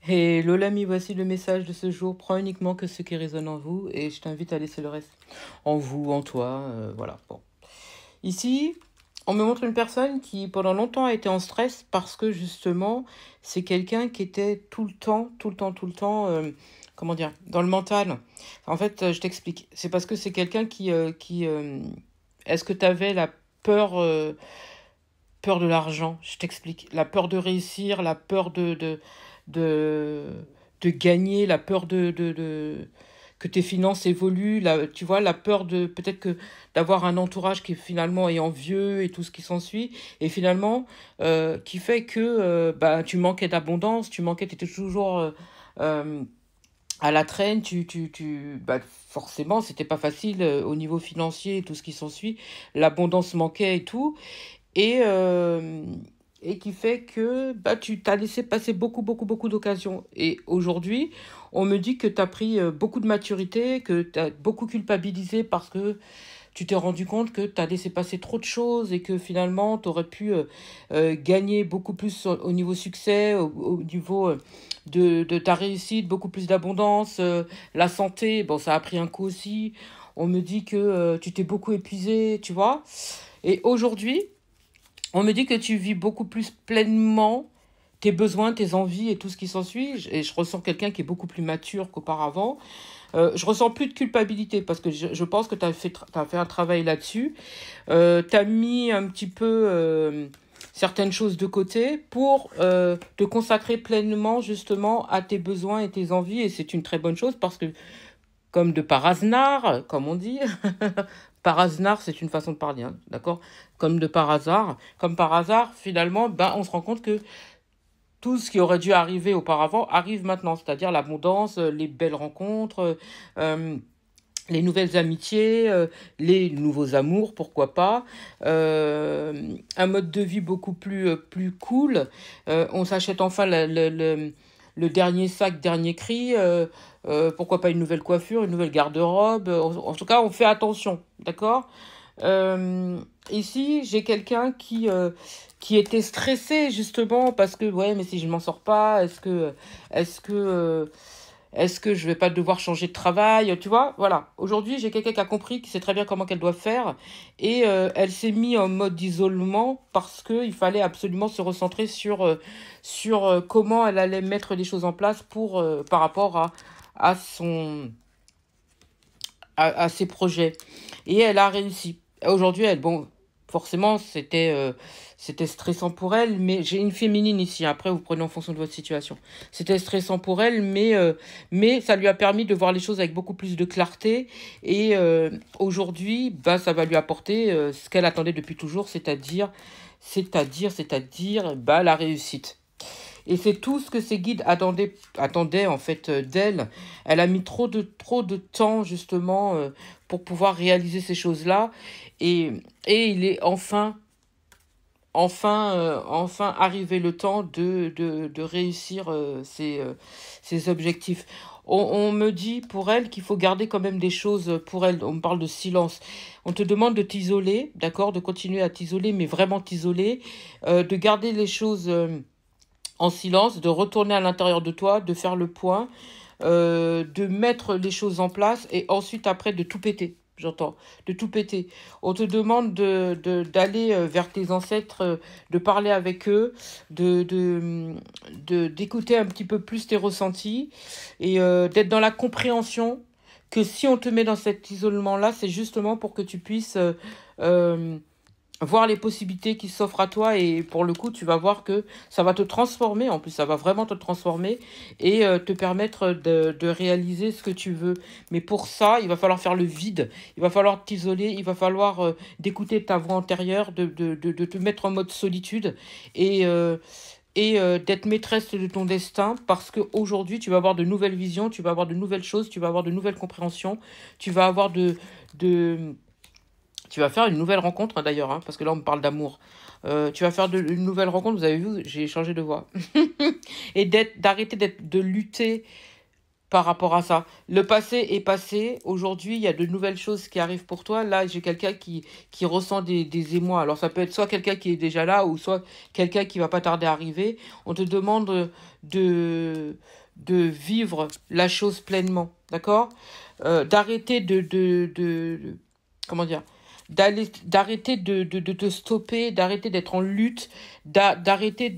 Hello l'ami, voici le message de ce jour. Prends uniquement que ce qui résonne en vous et je t'invite à laisser le reste en vous, en toi. Voilà. Bon. Ici, on me montre une personne qui pendant longtemps a été en stress parce que justement, c'est quelqu'un qui était tout le temps, comment dire, dans le mental. En fait, je t'explique. C'est parce que c'est quelqu'un est-ce que tu avais la peur, peur de l'argent? Je t'explique. La peur de réussir, la peur de, de gagner, la peur que tes finances évoluent, tu vois, la peur de peut-être que d'avoir un entourage qui finalement est envieux et tout ce qui s'ensuit, et finalement qui fait que bah, tu manquais d'abondance, tu étais toujours euh, à la traîne, bah, forcément, c'était pas facile au niveau financier et tout ce qui s'ensuit, l'abondance manquait et tout. Et, et qui fait que bah, tu t'as laissé passer beaucoup d'occasions. Et aujourd'hui, on me dit que tu as pris beaucoup de maturité, que tu as beaucoup culpabilisé parce que tu t'es rendu compte que tu as laissé passer trop de choses et que finalement, tu aurais pu gagner beaucoup plus au niveau succès, au niveau de ta réussite, beaucoup plus d'abondance, la santé, bon, ça a pris un coup aussi. On me dit que tu t'es beaucoup épuisé, tu vois. Et aujourd'hui, on me dit que tu vis beaucoup plus pleinement tes besoins, tes envies et tout ce qui s'ensuit. Et je ressens quelqu'un qui est beaucoup plus mature qu'auparavant. Je ressens plus de culpabilité parce que je pense que tu as t'as fait un travail là-dessus. Tu as mis un petit peu certaines choses de côté pour te consacrer pleinement justement à tes besoins et tes envies. Et c'est une très bonne chose parce que comme de par hasard, comme on dit. Par hasard, c'est une façon de parler, hein, d'accord? Comme par hasard, finalement, ben, on se rend compte que tout ce qui aurait dû arriver auparavant arrive maintenant, c'est-à-dire l'abondance, les belles rencontres, euh, les nouvelles amitiés, les nouveaux amours, pourquoi pas, un mode de vie beaucoup plus cool. On s'achète enfin le dernier sac, dernier cri, pourquoi pas une nouvelle coiffure, une nouvelle garde-robe. En tout cas, on fait attention, d'accord? Euh, Ici, j'ai quelqu'un qui était stressé justement parce que, ouais, mais si je m'en sors pas, est-ce que, euh, est-ce que je vais pas devoir changer de travail? Tu vois, voilà. Aujourd'hui, j'ai quelqu'un qui a compris, qui sait très bien comment qu'elle doit faire. Et elle s'est mise en mode d'isolement parce qu'il fallait absolument se recentrer sur comment elle allait mettre les choses en place par rapport à à ses projets. Et elle a réussi. Aujourd'hui, bon, forcément, c'était stressant pour elle, mais j'ai une féminine ici. Après, vous prenez en fonction de votre situation. C'était stressant pour elle, mais ça lui a permis de voir les choses avec beaucoup plus de clarté. Et aujourd'hui, bah, ça va lui apporter ce qu'elle attendait depuis toujours, c'est-à-dire, bah, la réussite. Et c'est tout ce que ses guides attendaient en fait d'elle. Elle a mis trop de temps justement pour pouvoir réaliser ces choses-là. Et, et il est enfin arrivé le temps de réussir ses objectifs. On me dit pour elle qu'il faut garder quand même des choses pour elle. On me parle de silence. On te demande de t'isoler, d'accord, de continuer à t'isoler, mais vraiment t'isoler, de garder les choses en silence, de retourner à l'intérieur de toi, de faire le point, de mettre les choses en place et ensuite après de tout péter. J'entends, de tout péter. On te demande d'aller vers tes ancêtres, de parler avec eux, d'écouter un petit peu plus tes ressentis et d'être dans la compréhension que si on te met dans cet isolement-là, c'est justement pour que tu puisses euh, voir les possibilités qui s'offrent à toi et pour le coup tu vas voir que ça va te transformer, en plus ça va vraiment te transformer et te permettre de réaliser ce que tu veux, mais pour ça il va falloir faire le vide, il va falloir t'isoler, il va falloir d'écouter ta voix intérieure, de te mettre en mode solitude et d'être maîtresse de ton destin parce qu'aujourd'hui tu vas avoir de nouvelles visions, tu vas avoir de nouvelles choses, tu vas avoir de nouvelles compréhensions, tu vas avoir de tu vas faire une nouvelle rencontre, hein, d'ailleurs, hein, parce que là, on me parle d'amour. Tu vas faire une nouvelle rencontre, vous avez vu, j'ai changé de voix. Et d'arrêter de lutter par rapport à ça. Le passé est passé. Aujourd'hui, il y a de nouvelles choses qui arrivent pour toi. Là, j'ai quelqu'un qui ressent des émois. Alors, ça peut être soit quelqu'un qui est déjà là ou soit quelqu'un qui va pas tarder à arriver. On te demande de, de vivre la chose pleinement. D'accord? D'arrêter comment dire? D'arrêter de te stopper, d'arrêter d'être en lutte, d'arrêter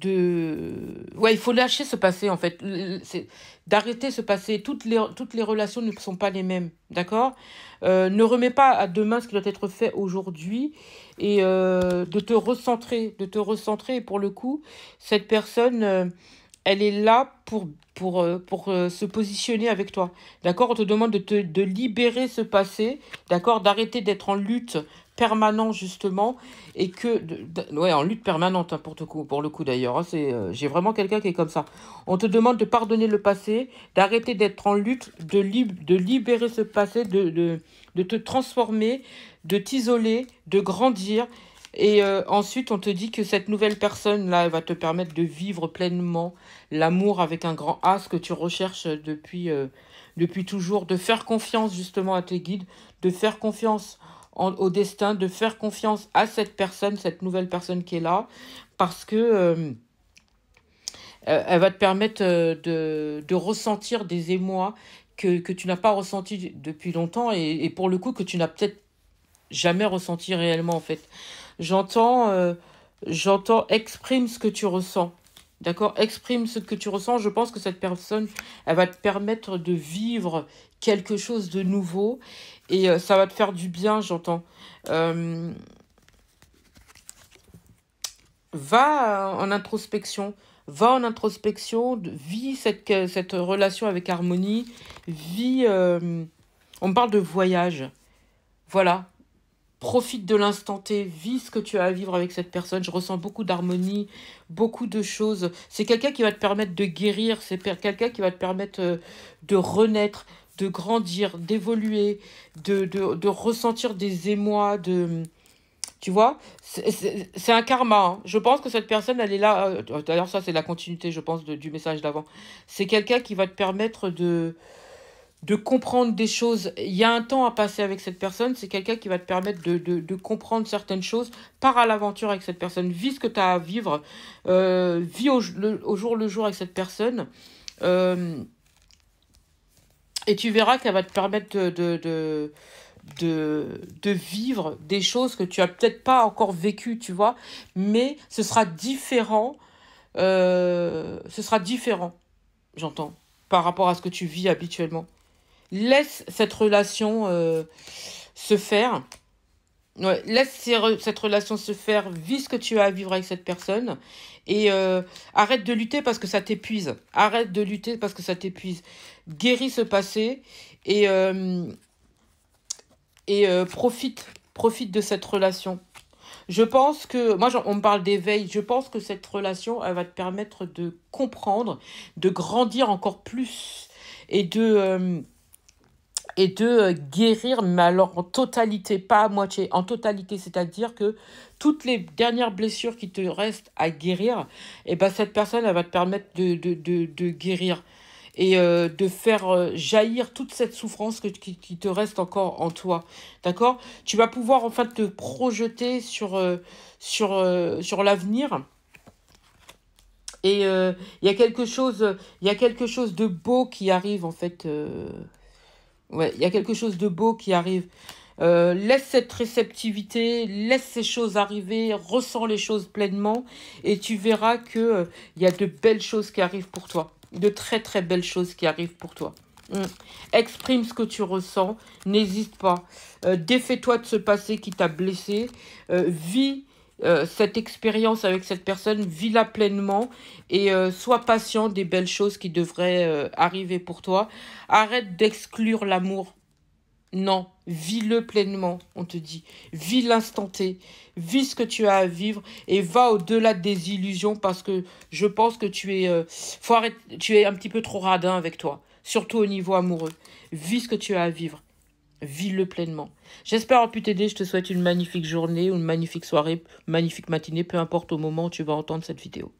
ouais, il faut lâcher ce passé en fait. C'est d'arrêter ce passé. Toutes les relations ne sont pas les mêmes, d'accord? Ne remets pas à demain ce qui doit être fait aujourd'hui et de te recentrer. Et pour le coup, cette personne, elle est là pour se positionner avec toi. D'accord? On te demande de libérer ce passé, d'accord? D'arrêter d'être en lutte permanente, justement, et ouais, en lutte permanente, hein, pour le coup d'ailleurs. Hein, j'ai vraiment quelqu'un qui est comme ça. On te demande de pardonner le passé, d'arrêter d'être en lutte, de libérer ce passé, de te transformer, de t'isoler, de grandir. Et ensuite, on te dit que cette nouvelle personne-là, elle va te permettre de vivre pleinement l'amour avec un grand A, ce que tu recherches depuis toujours, de faire confiance justement à tes guides, de faire confiance au destin, de faire confiance à cette personne, cette nouvelle personne qui est là, parce que elle va te permettre de ressentir des émois que tu n'as pas ressentis depuis longtemps et pour le coup que tu n'as peut-être jamais ressenti réellement en fait. J'entends, exprime ce que tu ressens. D'accord? Exprime ce que tu ressens. Je pense que cette personne, elle va te permettre de vivre quelque chose de nouveau et ça va te faire du bien, j'entends. Euh, Va en introspection. Va en introspection. Vis cette relation avec harmonie. Vis. On me parle de voyage. Voilà. Profite de l'instant T, vis ce que tu as à vivre avec cette personne. Je ressens beaucoup d'harmonie, beaucoup de choses. C'est quelqu'un qui va te permettre de guérir, c'est quelqu'un qui va te permettre de renaître, de grandir, d'évoluer, de ressentir des émois, tu vois, c'est un karma. Hein. Je pense que cette personne, elle est là. D'ailleurs, ça, c'est la continuité, je pense, du message d'avant. C'est quelqu'un qui va te permettre de comprendre des choses. Il y a un temps à passer avec cette personne. C'est quelqu'un qui va te permettre de comprendre certaines choses. Pars à l'aventure avec cette personne. Vis ce que tu as à vivre. Vis au jour le jour avec cette personne. Euh, et tu verras qu'elle va te permettre de vivre des choses que tu as peut-être pas encore vécues, tu vois. Mais ce sera différent. Ce sera différent, j'entends, par rapport à ce que tu vis habituellement. Laisse cette relation se faire. Ouais, laisse cette relation se faire. Vis ce que tu as à vivre avec cette personne. Et arrête de lutter parce que ça t'épuise. Arrête de lutter parce que ça t'épuise. Guéris ce passé et profite de cette relation. Je pense que, moi, on me parle d'éveil, je pense que cette relation, elle va te permettre de comprendre, de grandir encore plus et de guérir, mais alors en totalité, pas à moitié, en totalité. C'est-à-dire que toutes les dernières blessures qui te restent à guérir, et ben cette personne, elle va te permettre de guérir et de faire jaillir toute cette souffrance qui te reste encore en toi. D'accord? Tu vas pouvoir enfin te projeter sur l'avenir. Et il y a quelque chose de beau qui arrive en fait. Ouais, il y a quelque chose de beau qui arrive. Laisse cette réceptivité, laisse ces choses arriver, ressens les choses pleinement et tu verras que il y a de belles choses qui arrivent pour toi. De très très belles choses qui arrivent pour toi. Exprime ce que tu ressens, n'hésite pas. Défais-toi de ce passé qui t'a blessé. Vis cette expérience avec cette personne, vis-la pleinement et sois patient des belles choses qui devraient arriver pour toi. Arrête d'exclure l'amour. Non, vis-le pleinement, on te dit. Vis l'instant T, vis ce que tu as à vivre et va au-delà des illusions parce que je pense que tu es un petit peu trop radin avec toi, surtout au niveau amoureux. Vis ce que tu as à vivre, vis-le pleinement. J'espère avoir pu t'aider, je te souhaite une magnifique journée, une magnifique soirée, une magnifique matinée, peu importe au moment où tu vas entendre cette vidéo.